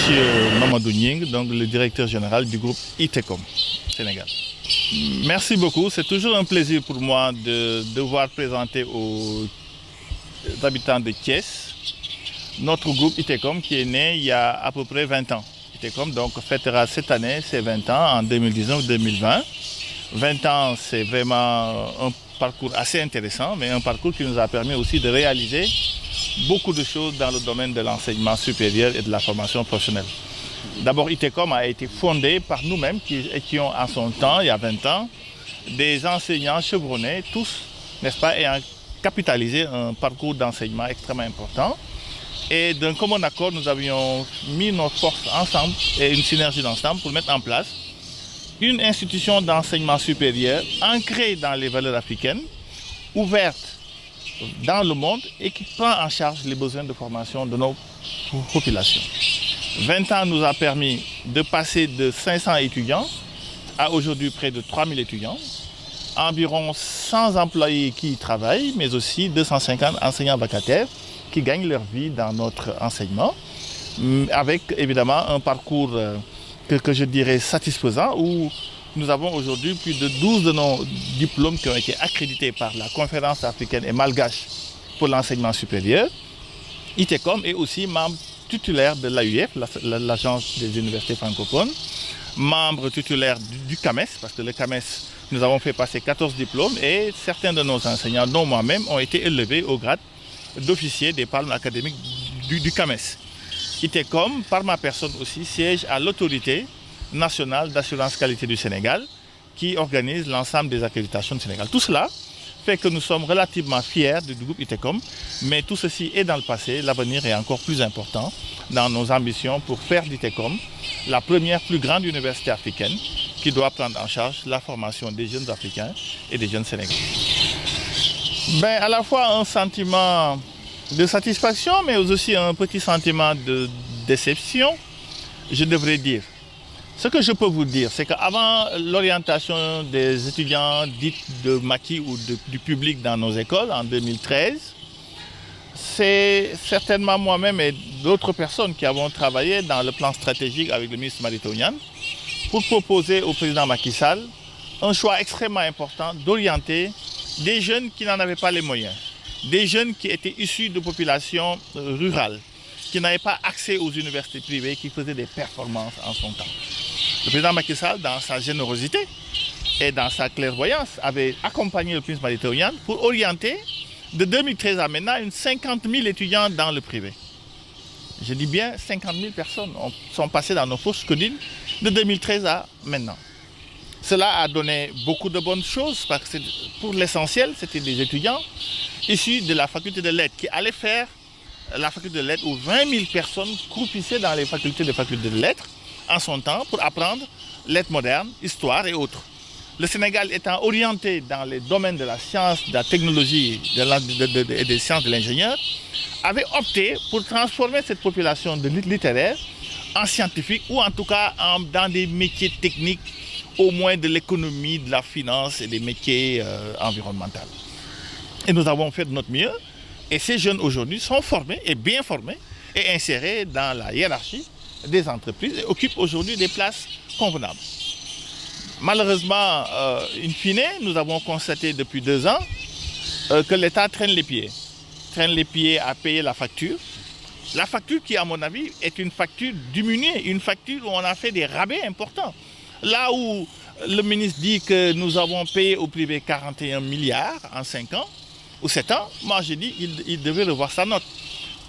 M. Mamadou Nying, donc le directeur général du groupe ITECOM Sénégal. Merci beaucoup, c'est toujours un plaisir pour moi de devoir présenter aux habitants de Thiès notre groupe ITECOM qui est né il y a à peu près 20 ans. ITECOM donc fêtera cette année ses 20 ans en 2019-2020. 20 ans, c'est vraiment un parcours assez intéressant, mais un parcours qui nous a permis aussi de réaliser beaucoup de choses dans le domaine de l'enseignement supérieur et de la formation professionnelle. D'abord, ITECOM a été fondé par nous-mêmes qui étions en son temps, il y a 20 ans, des enseignants chevronnés, tous, n'est-ce pas, ayant capitalisé un parcours d'enseignement extrêmement important. Et d'un commun accord, nous avions mis nos forces ensemble et une synergie d'ensemble pour mettre en place une institution d'enseignement supérieur ancrée dans les valeurs africaines, ouverte dans le monde et qui prend en charge les besoins de formation de nos populations. 20 ans nous a permis de passer de 500 étudiants à aujourd'hui près de 3000 étudiants, environ 100 employés qui y travaillent, mais aussi 250 enseignants vacataires qui gagnent leur vie dans notre enseignement, avec évidemment un parcours que je dirais satisfaisant, où nous avons aujourd'hui plus de 12 de nos diplômes qui ont été accrédités par la Conférence africaine et malgache pour l'enseignement supérieur. ITECOM est aussi membre titulaire de l'AUF, l'Agence des universités francophones, membre titulaire du CAMES, parce que le CAMES, nous avons fait passer 14 diplômes et certains de nos enseignants, dont moi-même, ont été élevés au grade d'officier des palmes académiques du CAMES. ITECOM, par ma personne aussi, siège à l'autorité nationale d'assurance qualité du Sénégal qui organise l'ensemble des accréditations du Sénégal. Tout cela fait que nous sommes relativement fiers du groupe ITECOM, mais tout ceci est dans le passé, l'avenir est encore plus important dans nos ambitions pour faire d'ITECOM la première plus grande université africaine qui doit prendre en charge la formation des jeunes Africains et des jeunes Sénégalais. À la fois un sentiment de satisfaction, mais aussi un petit sentiment de déception, je devrais dire. Ce que je peux vous dire, c'est qu'avant l'orientation des étudiants dits de maquis ou du public dans nos écoles en 2013, c'est certainement moi-même et d'autres personnes qui avons travaillé dans le plan stratégique avec le ministre Mary Teuw Niane pour proposer au président Macky Sall un choix extrêmement important d'orienter des jeunes qui n'en avaient pas les moyens, des jeunes qui étaient issus de populations rurales, qui n'avaient pas accès aux universités privées, qui faisaient des performances en son temps. Le président Macky Sall, dans sa générosité et dans sa clairvoyance, avait accompagné le prince Mary Teuw Niane pour orienter de 2013 à maintenant une 50 000 étudiants dans le privé. Je dis bien 50 000 personnes sont passées dans nos fausses collines de 2013 à maintenant. Cela a donné beaucoup de bonnes choses parce que pour l'essentiel, c'était des étudiants issus de la faculté de lettres qui allaient faire la faculté de lettres où 20 000 personnes croupissaient dans les facultés de lettres en son temps pour apprendre lettres modernes, histoire et autres. Le Sénégal étant orienté dans les domaines de la science, de la technologie et des sciences de l'ingénieur, avait opté pour transformer cette population de littéraires en scientifiques ou en tout cas dans des métiers techniques, au moins de l'économie, de la finance et des métiers environnementaux. Et nous avons fait de notre mieux. Et ces jeunes aujourd'hui sont formés et bien formés et insérés dans la hiérarchie des entreprises et occupent aujourd'hui des places convenables. Malheureusement, in fine, nous avons constaté depuis 2 ans que l'État traîne les pieds à payer la facture. La facture qui, à mon avis, est une facture diminuée, une facture où on a fait des rabais importants. Là où le ministre dit que nous avons payé au privé 41 milliards en 5 ans ou 7 ans, moi je dis qu'il devait revoir sa note.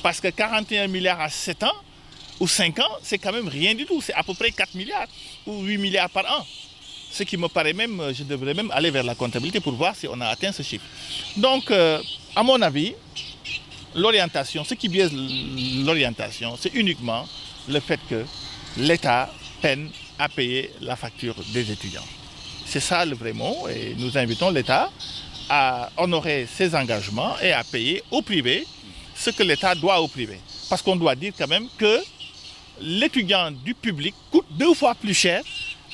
Parce que 41 milliards à 7 ans ou 5 ans, c'est quand même rien du tout. C'est à peu près 4 milliards ou 8 milliards par an. Ce qui me paraît même, je devrais même aller vers la comptabilité pour voir si on a atteint ce chiffre. Donc, à mon avis, l'orientation, ce qui biaise l'orientation, c'est uniquement le fait que l'État peine à payer la facture des étudiants. C'est ça le vrai mot et nous invitons l'État à honorer ses engagements et à payer au privé ce que l'État doit au privé. Parce qu'on doit dire quand même que l'étudiant du public coûte 2 fois plus cher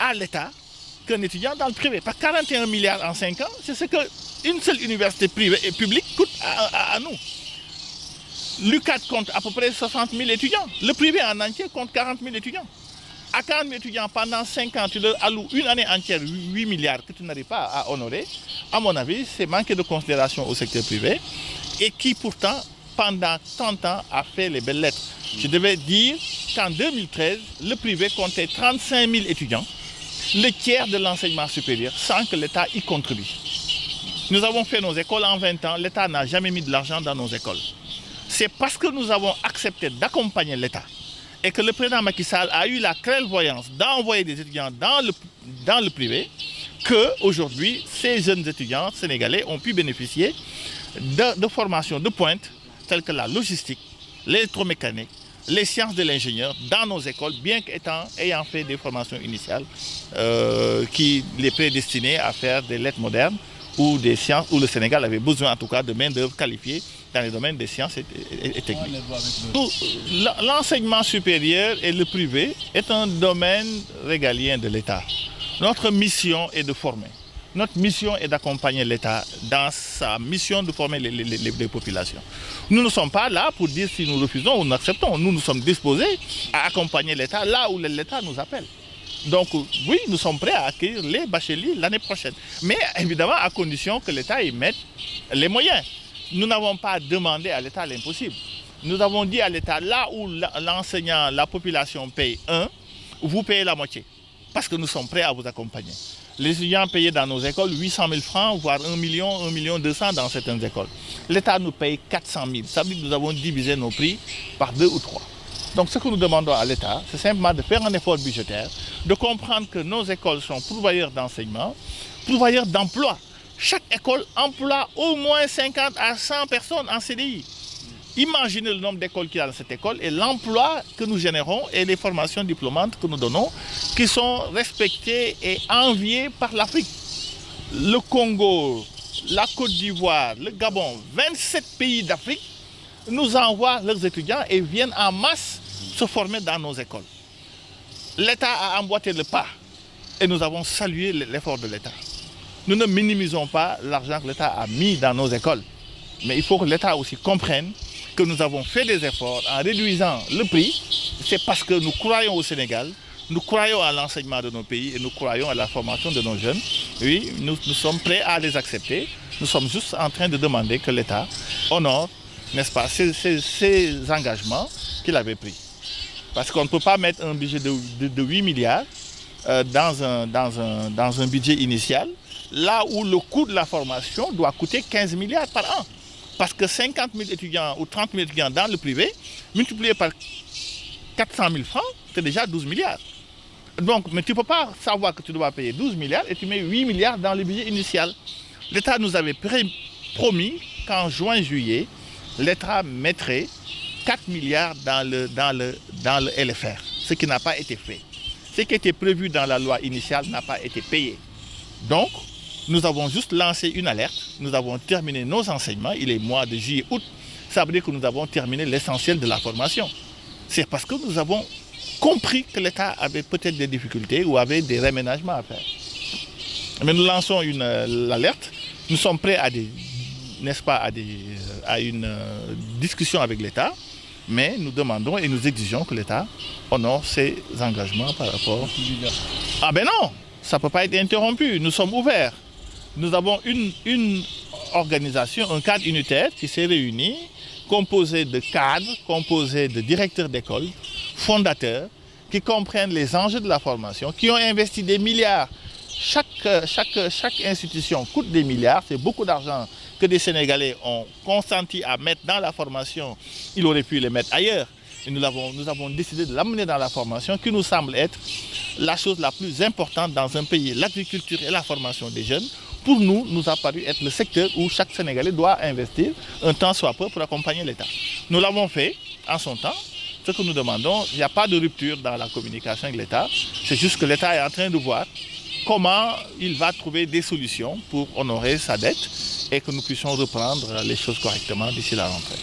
à l'État qu'un étudiant dans le privé. Par 41 milliards en 5 ans, c'est ce qu'une seule université privée et publique coûte à nous. L'UCAD compte à peu près 60 000 étudiants. Le privé en entier compte 40 000 étudiants. À 40 000 étudiants, pendant 5 ans, tu leur alloues une année entière 8 milliards que tu n'arrives pas à honorer. À mon avis, c'est manquer de considération au secteur privé et qui pourtant, pendant 30 ans, a fait les belles lettres. Je devais dire qu'en 2013, le privé comptait 35 000 étudiants, le tiers de l'enseignement supérieur, sans que l'État y contribue. Nous avons fait nos écoles en 20 ans, l'État n'a jamais mis de l'argent dans nos écoles. C'est parce que nous avons accepté d'accompagner l'État et que le président Macky Sall a eu la clairvoyance d'envoyer des étudiants dans le privé qu'aujourd'hui, ces jeunes étudiants sénégalais ont pu bénéficier de formations de pointe telles que la logistique, l'électromécanique, les sciences de l'ingénieur dans nos écoles, bien qu'ayant fait des formations initiales qui les prédestinaient à faire des lettres modernes ou des sciences où le Sénégal avait besoin en tout cas de main-d'œuvre qualifiée dans les domaines des sciences et techniques. L'enseignement supérieur et le privé est un domaine régalien de l'État. Notre mission est de former. Notre mission est d'accompagner l'État dans sa mission de former les populations. Nous ne sommes pas là pour dire si nous refusons ou nous acceptons. Nous sommes disposés à accompagner l'État là où l'État nous appelle. Donc oui, nous sommes prêts à accueillir les bacheliers l'année prochaine. Mais évidemment à condition que l'État y mette les moyens. Nous n'avons pas demandé à l'État l'impossible. Nous avons dit à l'État, là où l'enseignant, la population paye 1, vous payez la moitié. Parce que nous sommes prêts à vous accompagner. Les étudiants payaient dans nos écoles 800 000 francs, voire 1 million 200 dans certaines écoles. L'État nous paye 400 000. Ça veut dire que nous avons divisé nos prix par 2 ou 3. Donc ce que nous demandons à l'État, c'est simplement de faire un effort budgétaire, de comprendre que nos écoles sont pourvoyeurs d'enseignement, pourvoyeurs d'emploi. Chaque école emploie au moins 50 à 100 personnes en CDI. Imaginez le nombre d'écoles qu'il y a dans cette école et l'emploi que nous générons et les formations diplômantes que nous donnons qui sont respectées et enviées par l'Afrique. Le Congo, la Côte d'Ivoire, le Gabon, 27 pays d'Afrique nous envoient leurs étudiants et viennent en masse se former dans nos écoles. L'État a emboîté le pas et nous avons salué l'effort de l'État. Nous ne minimisons pas l'argent que l'État a mis dans nos écoles, mais il faut que l'État aussi comprenne que nous avons fait des efforts en réduisant le prix. C'est parce que nous croyons au Sénégal, nous croyons à l'enseignement de nos pays et nous croyons à la formation de nos jeunes. Oui, nous sommes prêts à les accepter. Nous sommes juste en train de demander que l'État honore, n'est-ce pas, ces engagements qu'il avait pris. Parce qu'on ne peut pas mettre un budget de 8 milliards dans un budget initial, là où le coût de la formation doit coûter 15 milliards par an. Parce que 50 000 étudiants ou 30 000 étudiants dans le privé, multiplié par 400 000 francs, c'est déjà 12 milliards. Donc, mais tu ne peux pas savoir que tu dois payer 12 milliards et tu mets 8 milliards dans le budget initial. L'État nous avait promis qu'en juin-juillet, l'État mettrait 4 milliards dans le LFR, ce qui n'a pas été fait. Ce qui était prévu dans la loi initiale n'a pas été payé. Donc, nous avons juste lancé une alerte, nous avons terminé nos enseignements, il est mois de juillet-août, ça veut dire que nous avons terminé l'essentiel de la formation. C'est parce que nous avons compris que l'État avait peut-être des difficultés ou avait des réménagements à faire. Mais nous lançons l'alerte, nous sommes prêts à une discussion avec l'État, mais nous demandons et nous exigeons que l'État honore ses engagements par rapport... Ah ben non, ça ne peut pas être interrompu, nous sommes ouverts. Nous avons une organisation, un cadre unitaire qui s'est réuni, composé de cadres, composé de directeurs d'école, fondateurs, qui comprennent les enjeux de la formation, qui ont investi des milliards. Chaque institution coûte des milliards, c'est beaucoup d'argent que des Sénégalais ont consenti à mettre dans la formation. Ils auraient pu les mettre ailleurs. Et nous avons décidé de l'amener dans la formation qui nous semble être la chose la plus importante dans un pays. L'agriculture et la formation des jeunes, pour nous a paru être le secteur où chaque Sénégalais doit investir un temps soit peu pour accompagner l'État. Nous l'avons fait en son temps. Ce que nous demandons, il n'y a pas de rupture dans la communication avec l'État. C'est juste que l'État est en train de voir comment il va trouver des solutions pour honorer sa dette et que nous puissions reprendre les choses correctement d'ici la rentrée.